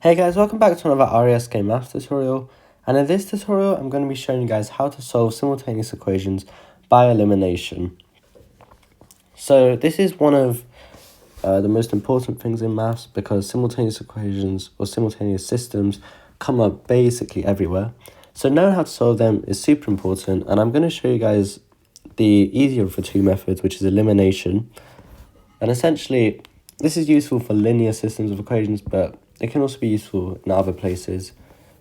Hey guys, welcome back to another RESK maths tutorial, and in this tutorial I'm going to be showing you guys how to solve simultaneous equations by elimination. So this is one of the most important things in maths because simultaneous equations or simultaneous systems come up basically everywhere. So knowing how to solve them is super important, and I'm going to show you guys the easier of the two methods, which is elimination. And essentially this is useful for linear systems of equations, but it can also be useful in other places.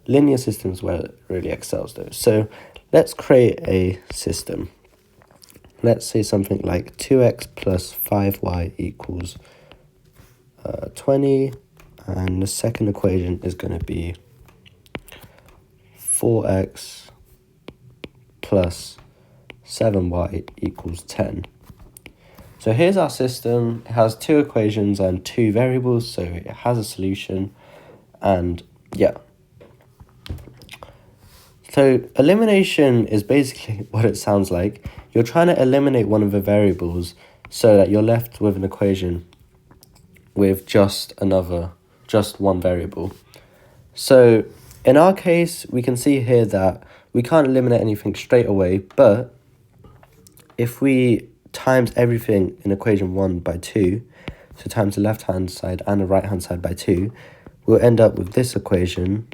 Linear systems where it really excels though. So let's create a system. Let's say something like 2x plus 5y equals 20. And the second equation is going to be 4x plus 7y equals 10. So here's our system. It has two equations and two variables, so it has a solution, and yeah. So elimination is basically what it sounds like. You're trying to eliminate one of the variables so that you're left with an equation with just one variable. So in our case, we can see here that we can't eliminate anything straight away, but if we times everything in equation 1 by 2, so times the left-hand side and the right-hand side by 2, we'll end up with this equation,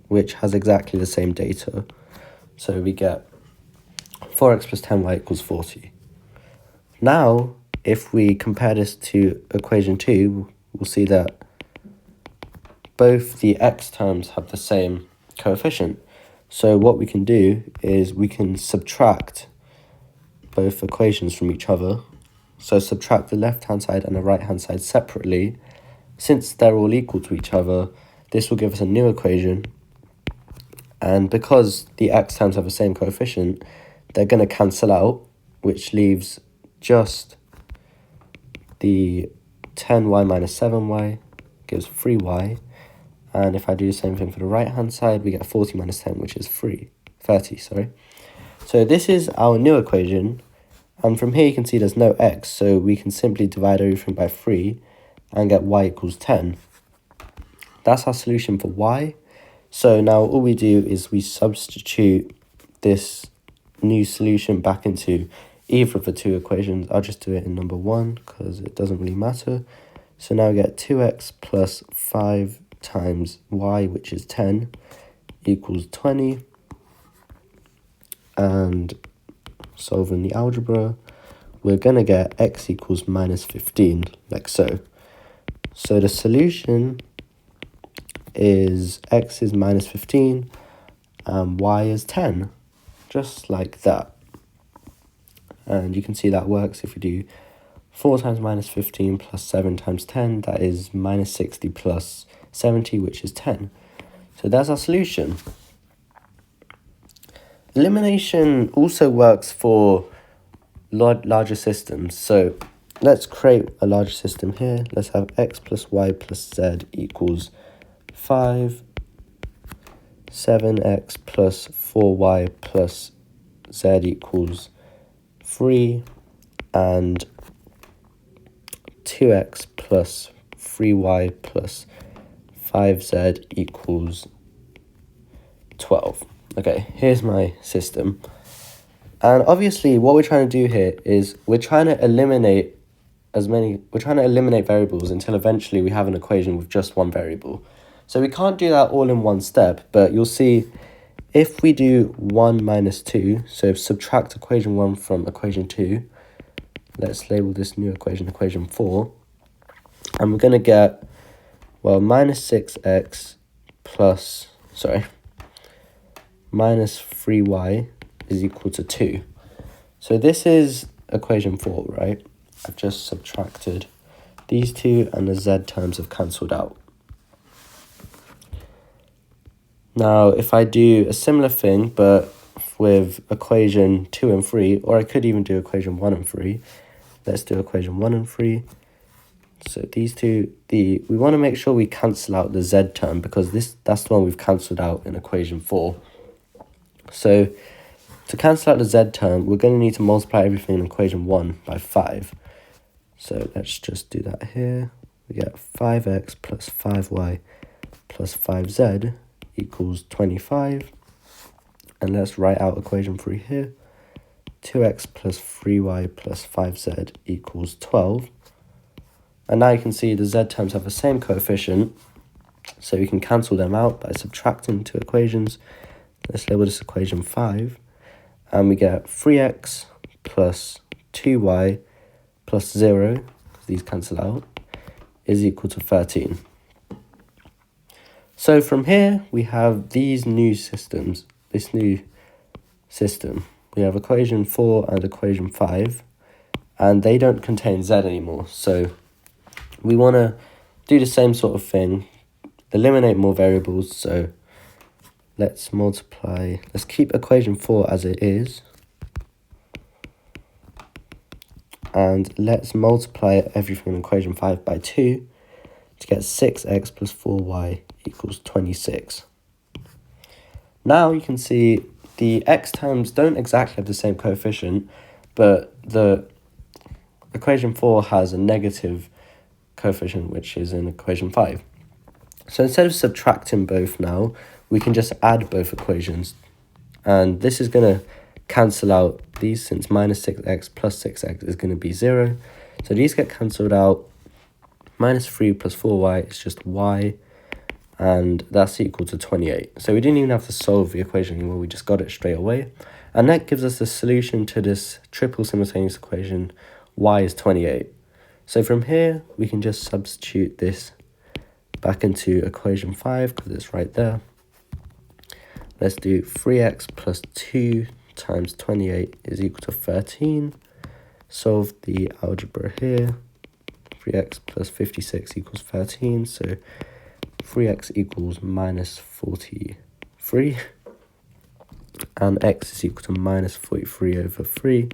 which has exactly the same data. So we get 4x plus 10y equals 40. Now, if we compare this to equation 2, we'll see that both the x terms have the same coefficient. So what we can do is we can subtract both equations from each other. So subtract the left-hand side and the right-hand side separately. Since they're all equal to each other, this will give us a new equation. And because the x terms have the same coefficient, they're going to cancel out, which leaves just the 10y minus 7y gives 3y. And if I do the same thing for the right-hand side, we get 40 minus 10, which is 30, sorry. So this is our new equation, and from here you can see there's no x, so we can simply divide everything by 3 and get y equals 10. That's our solution for y. So now all we do is we substitute this new solution back into either of the two equations. I'll just do it in number 1 because it doesn't really matter. So now we get 2x plus 5 times y, which is 10, equals 20. And solving the algebra, we're going to get x equals minus 15, like so. So the solution is x is minus 15 and y is 10, just like that. And you can see that works if we do 4 times minus 15 plus 7 times 10, that is minus 60 plus 70, which is 10. So that's our solution. Elimination also works for larger systems. So let's create a larger system here. Let's have x plus y plus z equals 5, 7x plus 4y plus z equals 3, and 2x plus 3y plus 5z equals 12. Okay, here's my system. And obviously what we're trying to do here is we're trying to eliminate variables until eventually we have an equation with just one variable. So we can't do that all in one step, but you'll see if we do 1 minus 2, so subtract equation 1 from equation 2, let's label this new equation equation 4, and we're going to get, well, minus 6x plus, minus 3y is equal to 2. So this is equation 4, right? I've just subtracted these two and the z terms have cancelled out. Now, if I do a similar thing, but with equation 2 and 3, or I could even do equation 1 and 3. Let's do equation 1 and 3. So these two, we want to make sure we cancel out the z term because that's the one we've cancelled out in equation 4. So to cancel out the z term, we're going to need to multiply everything in equation 1 by 5. So let's just do that here. We get 5x plus 5y plus 5z equals 25. And let's write out equation 3 here. 2x plus 3y plus 5z equals 12. And now you can see the z terms have the same coefficient, so you can cancel them out by subtracting two equations. Let's label this equation 5, and we get 3x plus 2y plus 0, because these cancel out, is equal to 13. So from here, we have these new systems, this new system. We have equation 4 and equation 5, and they don't contain z anymore. So we want to do the same sort of thing, eliminate more variables. So let's multiply, let's keep equation 4 as it is, and let's multiply everything in equation 5 by 2 to get 6x plus 4y equals 26. Now you can see the x terms don't exactly have the same coefficient, but the equation 4 has a negative coefficient, which is in equation 5. So instead of subtracting both now, we can just add both equations. And this is going to cancel out these, since minus 6x plus 6x is going to be 0. So these get cancelled out. Minus 3 plus 4y is just y, and that's equal to 28. So we didn't even have to solve the equation anymore, we just got it straight away. And that gives us the solution to this triple simultaneous equation, y is 28. So from here, we can just substitute this back into equation 5, because it's right there. Let's do 3x plus 2 times 28 is equal to 13. Solve the algebra here. 3x plus 56 equals 13, so 3x equals minus 43, and x is equal to minus 43 over 3.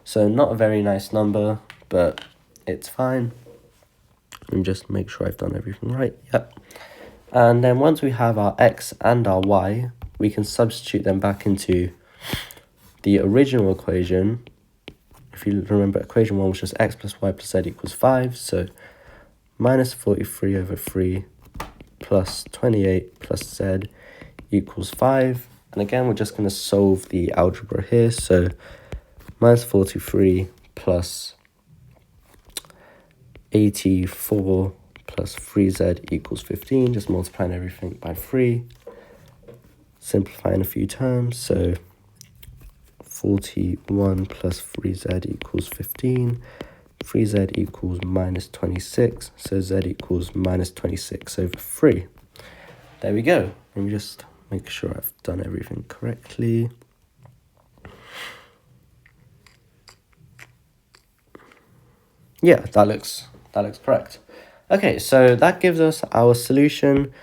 So not a very nice number, but it's fine. And just make sure I've done everything right. Yep. And then once we have our x and our y, we can substitute them back into the original equation. If you remember, equation 1 was just x plus y plus z equals 5. So minus 43 over 3 plus 28 plus z equals 5. And again, we're just going to solve the algebra here. So minus 43 plus 84 plus 3z equals 15. Just multiplying everything by 3. Simplifying a few terms. So 41 plus 3z equals 15. 3z equals minus 26. So z equals minus 26 over 3. There we go. Let me just make sure I've done everything correctly. Yeah, that looks correct. Okay, so that gives us our solution.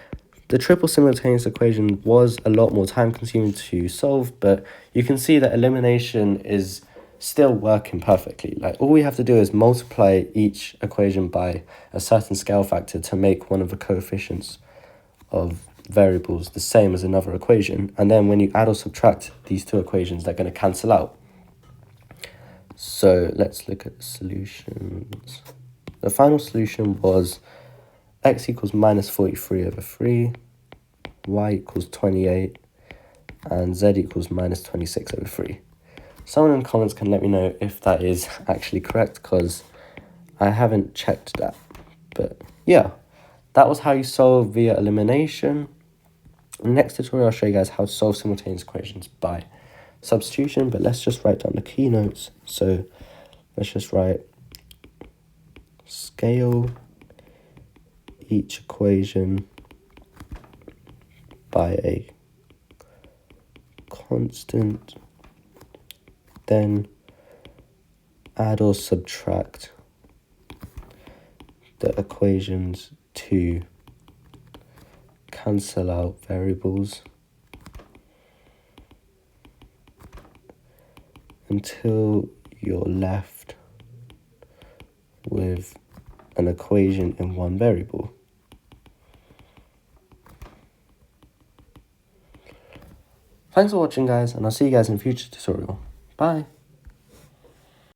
The triple simultaneous equation was a lot more time consuming to solve, but you can see that elimination is still working perfectly. Like, all we have to do is multiply each equation by a certain scale factor to make one of the coefficients of variables the same as another equation. And then when you add or subtract these two equations, they're going to cancel out. So let's look at the solutions. The final solution was x equals minus 43 over 3, y equals 28, and z equals minus 26 over 3. Someone in the comments can let me know if that is actually correct, because I haven't checked that. But yeah, that was how you solve via elimination. In the next tutorial, I'll show you guys how to solve simultaneous equations by substitution, but let's just write down the keynotes. So let's just write scale each equation by a constant, then add or subtract the equations to cancel out variables until you're left with an equation in one variable. Thanks for watching, guys, and I'll see you guys in a future tutorial. Bye.